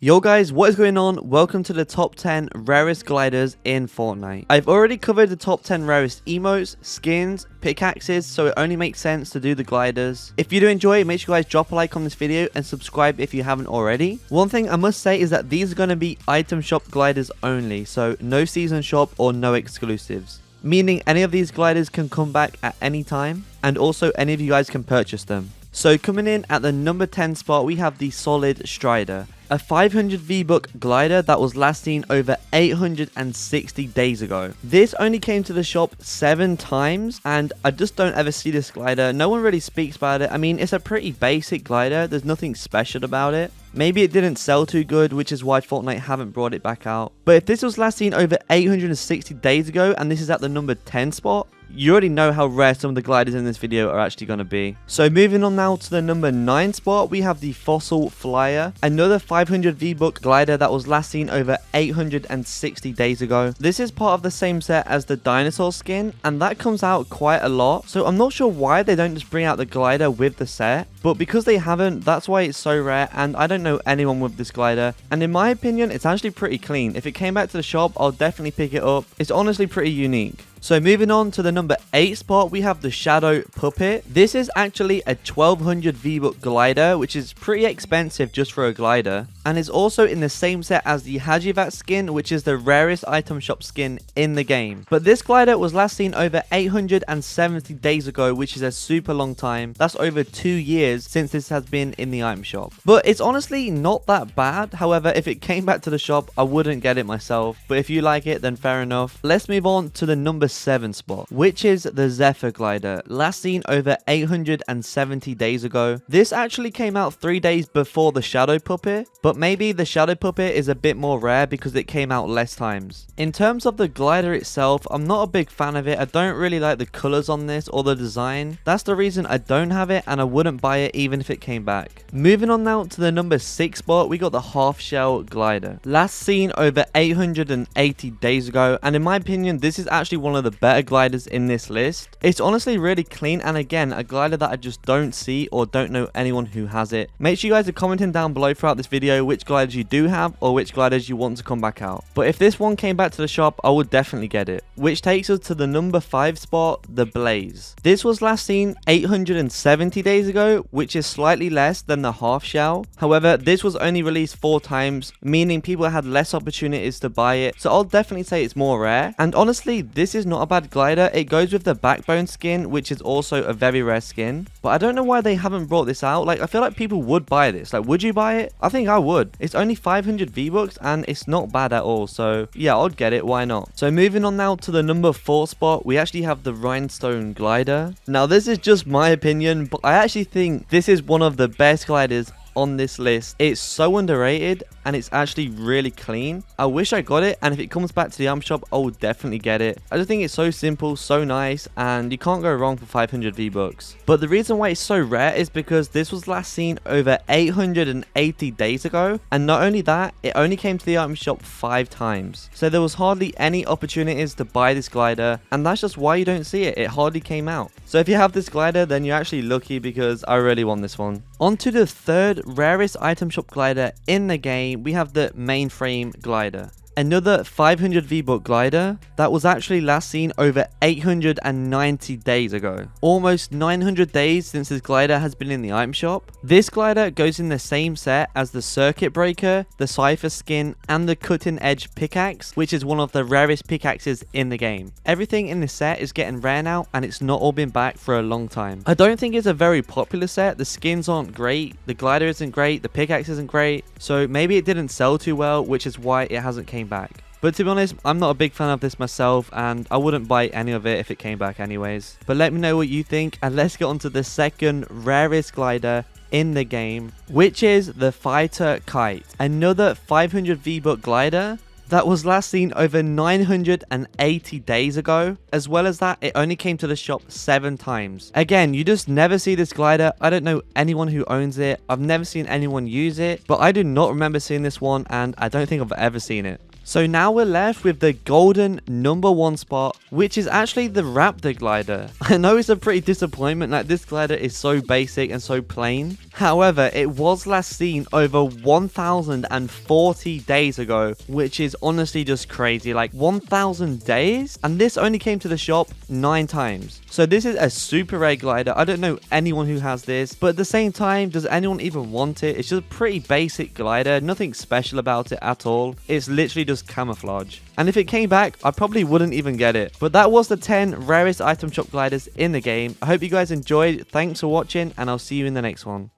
Yo guys, what is going on? Welcome to the top 10 rarest gliders in Fortnite. I've already covered the top 10 rarest emotes, skins, pickaxes, so it only makes sense to do the gliders. If you do enjoy it, make sure you guys drop a like on this video and subscribe if you haven't already. One thing I must say is that these are going to be item shop gliders only, so no season shop or no exclusives. Meaning any of these gliders can come back at any time, and also any of you guys can purchase them. So coming in at the number 10 spot, we have the Solid Strider. A 500 V-Buck glider that was last seen over 860 days ago. This only came to the shop 7 times, and I just don't ever see this glider. No one really speaks about it. I mean, it's a pretty basic glider. There's nothing special about it. Maybe it didn't sell too good, which is why Fortnite haven't brought it back out. But if this was last seen over 860 days ago, and this is at the number 10 spot, you already know how rare some of the gliders in this video are actually going to be. So moving on now to the number 9 spot, we have the Fossil Flyer. Another 500 V-Buck glider that was last seen over 860 days ago. This is part of the same set as the dinosaur skin, and that comes out quite a lot. So I'm not sure why they don't just bring out the glider with the set. But because they haven't, that's why it's so rare, and I don't know anyone with this glider. And in my opinion, it's actually pretty clean. If it came back to the shop, I'll definitely pick it up. It's honestly pretty unique. So moving on to the number 8 spot, we have the Shadow Puppet. This is actually a 1200 V-Buck glider, which is pretty expensive just for a glider. And is also in the same set as the Hajivat skin, which is the rarest item shop skin in the game. But this glider was last seen over 870 days ago, which is a super long time. That's over 2 years since this has been in the item shop. But it's honestly not that bad. However, if it came back to the shop, I wouldn't get it myself. But if you like it, then fair enough. Let's move on to the number 7 spot, which is the Zephyr glider, last seen over 870 days ago. This actually came out 3 days before the Shadow Puppet, but maybe the Shadow Puppet is a bit more rare because it came out less times. In terms of the glider itself, I'm not a big fan of it. I don't really like the colors on this or the design. That's the reason I don't have it, and I wouldn't buy it even if it came back. Moving on now to the number 6 spot, we got the Half Shell glider, last seen over 880 days ago, and in my opinion, this is actually one of the better gliders in this list. It's honestly really clean, and again, a glider that I just don't see or don't know anyone who has it. Make sure you guys are commenting down below throughout this video which gliders you do have or which gliders you want to come back out. But if this one came back to the shop, I would definitely get it. Which takes us to the number 5 spot, the Blaze. This was last seen 870 days ago, which is slightly less than the Half Shell. However, this was only released 4 times, meaning people had less opportunities to buy it, so I'll definitely say it's more rare. And honestly, this is not a bad glider. It goes with the Backbone skin, which is also a very rare skin. But I don't know why they haven't brought this out. Like, I feel like people would buy this. Like, would you buy it? I think I would. It's only 500 V-Bucks and it's not bad at all. So yeah, I'd get it. Why not? So moving on now to the number 4 spot, we actually have the Rhinestone glider. Now, this is just my opinion, but I actually think this is one of the best gliders on this list. It's so underrated and it's actually really clean. I wish I got it, and if it comes back to the item shop, I would definitely get it. I just think it's so simple, so nice, and you can't go wrong for 500 V-Bucks. But the reason why it's so rare is because this was last seen over 880 days ago, and not only that, it only came to the item shop 5 times. So there was hardly any opportunities to buy this glider, and that's just why you don't see it. It hardly came out. So if you have this glider, then you're actually lucky, because I really want this one. On to the third rarest item shop glider in the game, we have the Mainframe glider. Another 500 V-Buck glider that was actually last seen over 890 days ago. Almost 900 days since this glider has been in the item shop. This glider goes in the same set as the Circuit Breaker, the Cypher skin, and the Cutting Edge Pickaxe, which is one of the rarest pickaxes in the game. Everything in this set is getting rare now, and it's not all been back for a long time. I don't think it's a very popular set. The skins aren't great, the glider isn't great, the pickaxe isn't great, so maybe it didn't sell too well, which is why it hasn't came back. But to be honest, I'm not a big fan of this myself, and I wouldn't buy any of it if it came back anyways. But let me know what you think, and let's get on to the second rarest glider in the game, which is the Fighter Kite. Another 500 V-Buck glider that was last seen over 980 days ago. As well as that, it only came to the shop 7 times. Again, you just never see this glider. I don't know anyone who owns it. I've never seen anyone use it, but I do not remember seeing this one, and I don't think I've ever seen it. So now we're left with the golden #1 spot, which is actually the Raptor Glider. I know it's a pretty disappointment, like this glider is so basic and so plain. However, it was last seen over 1040 days ago, which is honestly just crazy. Like 1000 days? And this only came to the shop 9 times. So this is a super rare glider. I don't know anyone who has this, but at the same time, does anyone even want it? It's just a pretty basic glider, nothing special about it at all. It's literally just camouflage. And if it came back, I probably wouldn't even get it. But that was the 10 rarest item shop gliders in the game. I hope you guys enjoyed. Thanks for watching, and I'll see you in the next one.